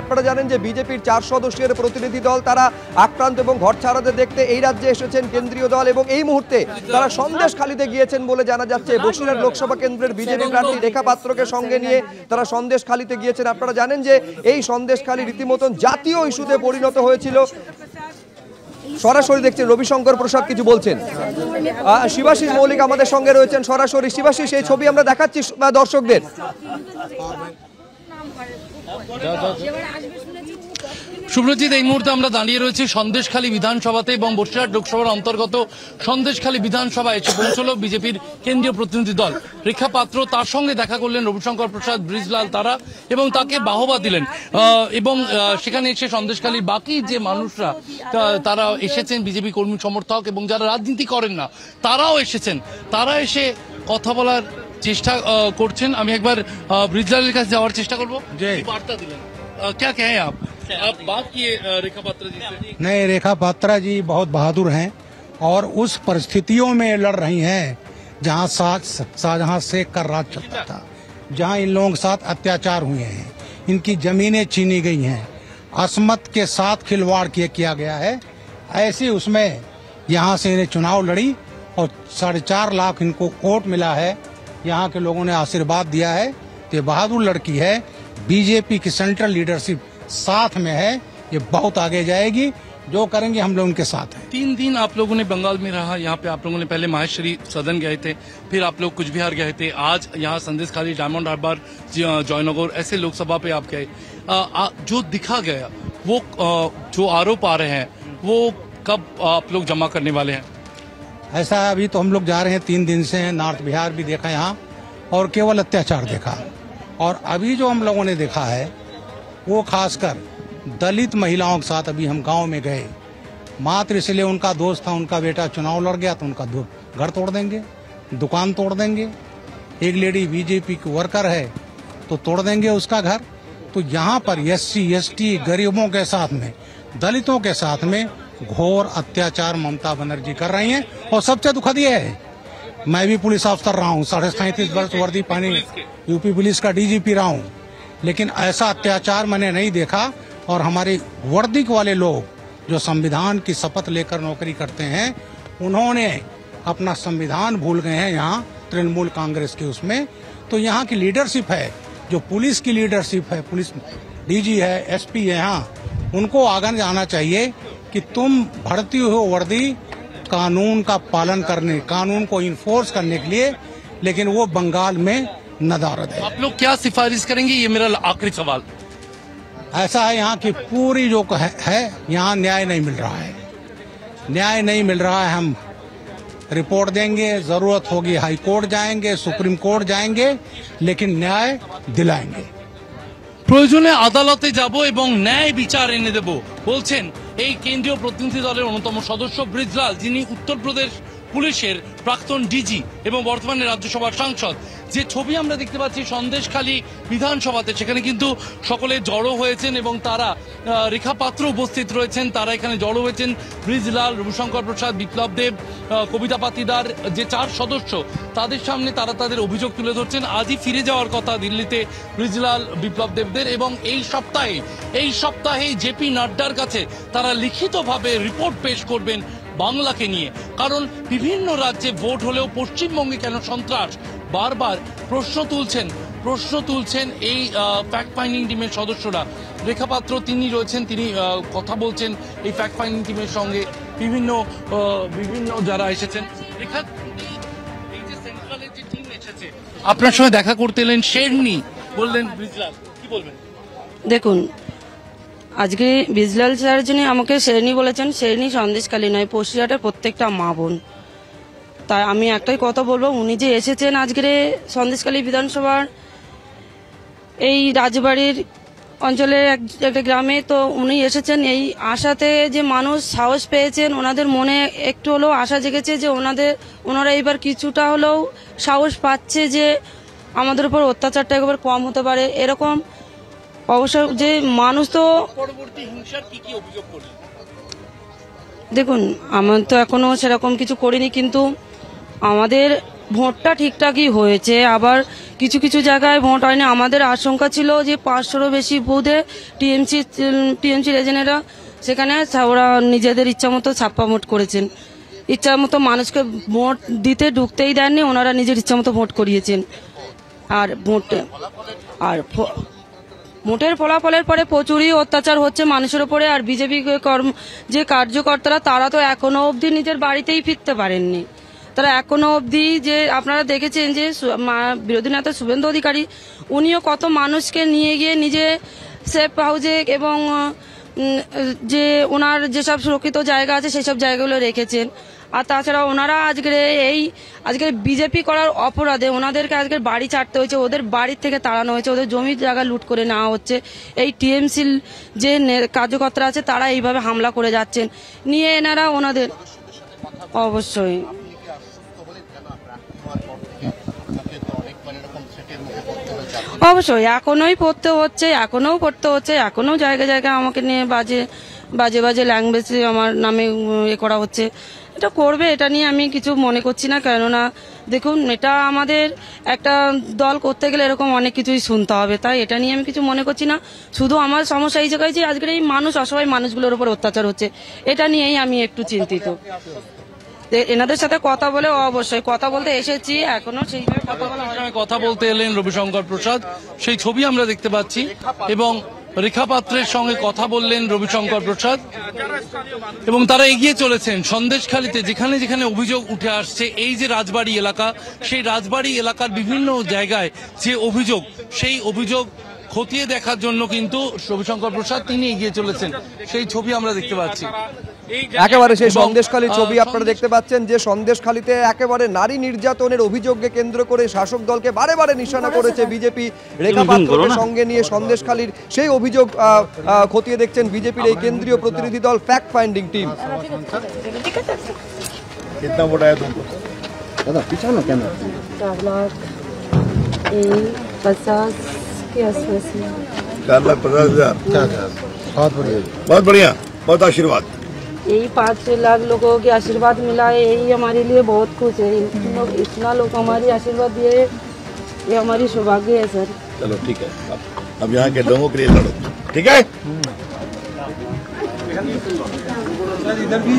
আপনারা জানেন যে বিজেপির 4 সদস্যের প্রতিনিধি দল তারা আক্রান্ত এবং ঘরছাড়াদের দেখতে এই রাজ্যে এসেছেন কেন্দ্রীয় দল, এবং এই মুহূর্তে তারা সন্দেশখালীতে গিয়েছেন বলে জানা যাচ্ছে। বসিরহাট লোকসভা কেন্দ্রের বিজেপি প্রার্থী রেখা পাত্রকে সঙ্গে নিয়ে তারা সন্দেশখালীতে গিয়েছেন। আপনারা জানেন যে এই সন্দেশখালী রীতিমতন জাতীয় ইস্যুতে পরিণত হয়েছিল। সরাসরি দেখছেন রবিশঙ্কর প্রসাদ কিছু বলছেন, শিবাশিস মৌলিক আমাদের সঙ্গে রয়েছেন সরাসরি। শিবাশিস, এই ছবি আমরা দেখাচ্ছি দর্শকদের। শুভ্রজিৎ, এই মুহূর্তে আমরা দাঁড়িয়ে রয়েছি সন্দেশখালী বিধানসভাতে এবং বসিরহাট লোকসভার অন্তর্গত সন্দেশখালী বিধানসভায় এসে পৌঁছলো বিজেপির কেন্দ্রীয় প্রতিনিধি দল রেখা পাত্র। তার সঙ্গে দেখা করলেন রবিশঙ্কর প্রসাদ, ব্রিজলাল তারা, এবং তাকে বাহবা দিলেন। এবং সেখানে এসে সন্দেশখালীর বাকি যে মানুষরা তারা এসেছেন, বিজেপি কর্মী সমর্থক এবং যারা রাজনীতি করেন না তারাও এসেছেন। তারা এসে কথা বলার চেষ্টা করছেন। আমি একবার ব্রিজলালের কাছে যাওয়ার চেষ্টা করবো। বার্তা দিলেন, क्या कहें आप बात किए रेखा पात्रा जी से? नहीं, रेखा पात्रा जी बहुत बहादुर हैं और उस परिस्थितियों में लड़ रही हैं जहां शाहजहां शेख का राज चलता था, जहां इन लोगों के साथ अत्याचार हुए हैं, इनकी जमीनें छीनी गई हैं, असमत के साथ खिलवाड़ किया गया है। ऐसे उसमें यहां से इन्हें चुनाव लड़ी और 4.5 लाख इनको वोट मिला है। यहाँ के लोगों ने आशीर्वाद दिया है। ये बहादुर लड़की है। बीजेपी की सेंट्रल लीडरशिप साथ में है, ये बहुत आगे जाएगी। जो करेंगे हम लोग उनके साथ हैं। 3 दिन आप लोगों ने बंगाल में रहा, यहाँ पे आप लोगों ने पहले माहेश्वरी सदन गए थे, फिर आप लोग कुछ बिहार गए थे, आज यहाँ संदेशखाली, डायमंड हार्बर, जयनगर, ऐसे लोकसभा पे आप गए। जो दिखा गया वो जो आरोप आ रहे हैं वो कब आप लोग जमा करने वाले हैं? ऐसा है, अभी तो हम लोग जा रहे हैं, 3 दिन से नॉर्थ बिहार भी देखा यहाँ और केवल अत्याचार देखा। और अभी जो हम लोगों ने देखा है वो खासकर दलित महिलाओं के साथ अभी हम गांव में गए, मात्र इसलिए उनका दोस्त था, उनका बेटा चुनाव लड़ गया तो उनका घर तोड़ देंगे, दुकान तोड़ देंगे। एक लेडी बीजेपी की वर्कर है तो तोड़ देंगे उसका घर। तो यहाँ पर SC ST गरीबों के साथ में, दलितों के साथ में घोर अत्याचार ममता बनर्जी कर रही हैं। और सबसे दुखद ये है, मैं भी पुलिस अफसर रहा हूँ, 37.5 वर्ष वर्दी पहनी यूपी पुलिस का DGP रहा हूँ, लेकिन ऐसा अत्याचार मैंने नहीं देखा। और हमारे वर्दी वाले लोग जो संविधान की शपथ लेकर नौकरी करते हैं, उन्होंने अपना संविधान भूल गए हैं यहाँ तृणमूल कांग्रेस के उसमें। तो यहाँ की लीडरशिप है, जो पुलिस की लीडरशिप है, पुलिस DG है, SP है, यहाँ उनको आगे जाना चाहिए कि तुम भर्ती हो वर्दी कानून का पालन करने, कानून को इन्फोर्स करने के लिए, लेकिन वो बंगाल में नदारद है। आप लोग क्या सिफारिश करेंगे, ये मेरा आखिरी सवाल। ऐसा है, यहाँ की पूरी जो है यहाँ न्याय नहीं मिल रहा है, न्याय नहीं मिल रहा है। हम रिपोर्ट देंगे, जरूरत होगी हाई कोर्ट जाएंगे, सुप्रीम कोर्ट जाएंगे, लेकिन न्याय दिलाएंगे। প্রয়োজনে আদালতে যাব এবং ন্যায় বিচার এনে দেব বলছেন এই কেন্দ্রীয় প্রতিনিধি দলের অন্যতম সদস্য ব্রিজলাল, যিনি উত্তরপ্রদেশ পুলিশের প্রাক্তন DG এবং বর্তমানে রাজ্যসভার সাংসদ। যে ছবি আমরা দেখতে পাচ্ছি সন্দেশখালী বিধানসভাতে, সেখানে কিন্তু সকলে জড়ো হয়েছেন এবং তারা রেখা পাত্র উপস্থিত রয়েছেন। তারা এখানে জড়ো হয়েছেন ব্রিজলাল, রবিশঙ্কর প্রসাদ, বিপ্লব দেব, কবিতা পাতিদার, যে 4 সদস্য, তাদের সামনে তারা তাদের অভিযোগ তুলে ধরছেন। আজই ফিরে যাওয়ার কথা দিল্লিতে ব্রিজলাল, বিপ্লব দেবদের, এবং এই সপ্তাহে JP নাড্ডার কাছে তারা লিখিতভাবে রিপোর্ট পেশ করবেন বাংলাকে নিয়ে। কারণ বিভিন্ন রাজ্যে ভোট হলেও পশ্চিমবঙ্গে কেন সন্ত্রাস, বারবার প্রশ্ন তুলছেন এই ফ্যাক্ট ফাইন্ডিং টিমের সদস্যরা। রেখা পাত্র তিনি রয়েছেন, তিনি কথা বলছেন এই ফ্যাক্ট ফাইন্ডিং টিমের সঙ্গে, বিভিন্ন যারা এসেছেন। রেখা, এই যে সেন্ট্রালের যে টিম এসেছে আপনার সঙ্গে দেখা করতে এলেন, শেরনি বললেন ব্রিজলাল, কি বলবেন? দেখুন, আজকে ব্রিজলাল স্যার যিনি আমাকে শেরনি বলেছেন, শেরনি সন্দেশখালী নয়, বসিরহাটের প্রত্যেকটা মা বোন। তাই আমি একটাই কথা বলবো, উনি যে এসেছেন আজকের সন্দেশখালী বিধানসভার এই রাজবাড়ির অঞ্চলের একটা গ্রামে, তো উনি এসেছেন এই আশাতে যে মানুষ সাহস পেয়েছেন, ওনাদের মনে একটু হলেও আশা জেগেছে যে ওনারা এবার কিছুটা হলেও সাহস পাচ্ছে যে আমাদের উপর অত্যাচারটা একবার কম হতে পারে। এরকম অবশ্য যে মানুষ তো পরবর্তী হিংসার কি অভিযোগ করলেন? দেখুন, আমার তো এখনো সেরকম কিছু করিনি, কিন্তু আমাদের ভোটটা ঠিকঠাকই হয়েছে। আবার কিছু কিছু জায়গায় ভোট হয়নি। আমাদের আশঙ্কা ছিল যে 500-রও বেশি বুথে টিএমসির এজেন্টরা সেখানে ওরা নিজেদের ইচ্ছা মতো ছাপ্পা ভোট করেছেন, ইচ্ছা মতো মানুষকে ভোট দিতে ঢুকতেই দেননি, ওনারা নিজের ইচ্ছা মতো ভোট করিয়েছেন। আর ভোটের ফলাফলের পরে প্রচুরই অত্যাচার হচ্ছে মানুষের উপরে। আর বিজেপি যে কার্যকর্তারা তারা তো এখনো অবধি নিজের বাড়িতেই ফিরতে পারেননি। তারা এখনো অবধি, যে আপনারা দেখেছেন যে বিরোধী নেতা শুভেন্দু অধিকারী উনিও কত মানুষকে নিয়ে গিয়ে নিজে সেফ হাউসে এবং যে ওনার যেসব সুরক্ষিত জায়গা আছে সেই সব জায়গাগুলো রেখেছেন। আর তাছাড়া ওনারা আজকে বিজেপি করার অপরাধে ওনাদেরকে আজকে বাড়ি ছাড়তে হয়েছে, ওদের বাড়ির থেকে তাড়ানো হয়েছে, ওদের জমি জায়গা লুট করে নেওয়া হচ্ছে। এই টিএমসির যে কার্যকর্তারা আছে তারা এইভাবে হামলা করে যাচ্ছেন, নিয়ে এনারা ওনাদের অবশ্যই এখনোই পড়তে হচ্ছে, এখনো জায়গায় জায়গায় আমাকে নিয়ে বাজে ল্যাঙ্গুয়েজ আমার নামে করা হচ্ছে। এটা করবে, এটা নিয়ে আমি কিছু মনে করছি না। কেননা দেখুন, এটা আমাদের একটা দল করতে গেলে এরকম অনেক কিছুই শুনতে হবে, তাই এটা নিয়ে আমি কিছু মনে করছি না। শুধু আমার সমস্যা এই জায়গায় যে আজকের এই অসহায় মানুষগুলোর উপর অত্যাচার হচ্ছে, এটা নিয়েই আমি একটু চিন্তিত। এনাদের সাথে কথা বলে অবশ্যই কথা বলতে এসেছি, এখনো সেইভাবে কথা বলতে এলেন রবিশঙ্কর প্রসাদ, সেই ছবি আমরা দেখতে পাচ্ছি। এবং রেখা পাত্রের সঙ্গে কথা বললেন রবিশঙ্কর প্রসাদ এবং তারা এগিয়ে চলেছেন সন্দেশখালীতে, যেখানে যেখানে অভিযোগ উঠে আসছে। এই যে রাজবাড়ী এলাকা, সেই রাজবাড়ী এলাকার বিভিন্ন জায়গায় যে অভিযোগ, সেই অভিযোগ খতিয়ে দেখার জন্য কিন্তু রবিশঙ্কর প্রসাদ তিনি এগিয়ে চলেছেন, সেই ছবি আমরা দেখতে পাচ্ছি। একেবারে সেই সন্দেশখালীর ছবি আপনারা দেখতে পাচ্ছেন, যে সন্দেশখালীতে একেবারে নারী নির্যাতনের অভিযোগকে কেন্দ্র করে শাসক দলকে বারে বারে নিশানা করেছে বিজেপি। রেখা পাত্রকে সঙ্গে নিয়ে সন্দেশখালীর সেই অভিযোগ খতিয়ে দেখছেন বিজেপির এই কেন্দ্রীয় প্রতিনিধি দল ফ্যাক্ট ফাইন্ডিং টিম। कितना वोट आया तुमको? दादा पीछा ना कैमरा 4,50,000 के आसपास। 4,50,000। बहुत बढ़िया, बहुत आशीर्वाद। यही 5 लाख लोगों के आशीर्वाद मिला है, यही हमारे लिए बहुत खुश है। इतना लोग हमारी आशीर्वाद दिए, ये हमारी सौभाग्य है सर। चलो ठीक है, अब यहाँ के लोगों के लिए लड़ो, ठीक है? इधर भी